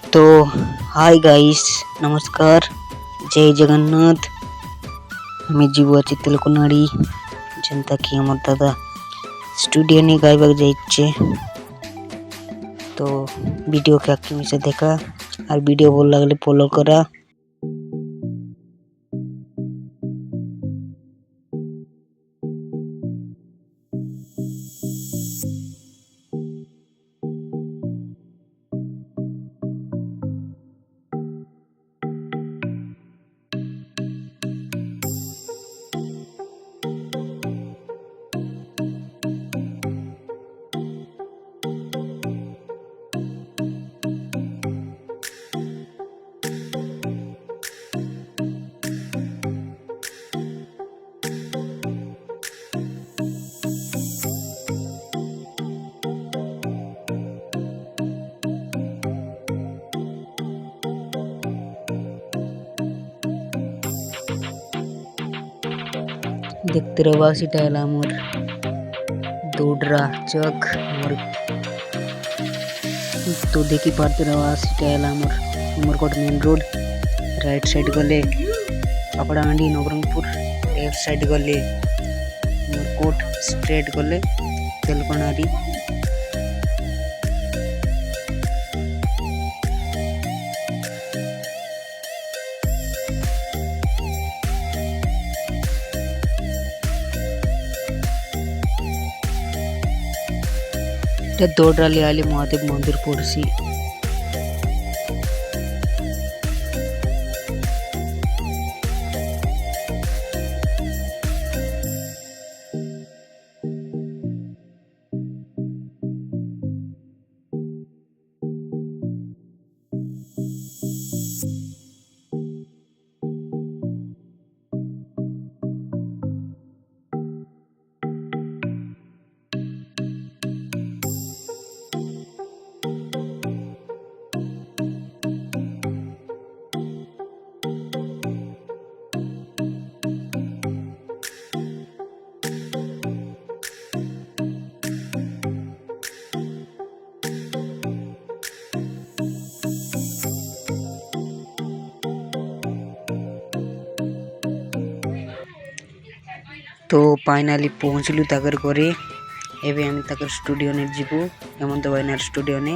तो hi guys, नमस्कार, जय जगन्नाथ। हमें जीव अच्छी तेलुगुनाड़ी जनता की हमर दादा स्टूडियो ने गायबाग जाइए। तो वीडियो के आखिर में से देखा और वीडियो बोल लगले फॉलो करा। देखते रहो सीटा मोर दौड़रा चक मोर तो देखी पाते रहो सीटा मोर कोट मेन रोड राइट साइड गले पापड़ाहांडी नवरंगपुर, लेफ्ट साइड गले मोर कोट स्ट्रेट गले तेलकोनारी। दौड़राली आली महादेव मंदिर पड़सी। तो फाइनाली पहुँचलु ताकर घरे। एबे हम ताकर स्टूडियो ने जीवु हेमंत भाईनार स्टूडियो ने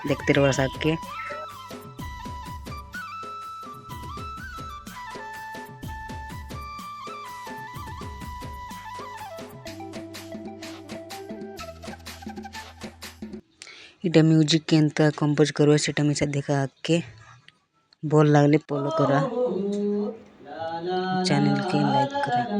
देखते रहो साके। इटा म्यूजिक के अंत कंपोज करवा सेटा मिसा देखा आके बोल लागले फॉलो करा, चैनल के लाइक करा।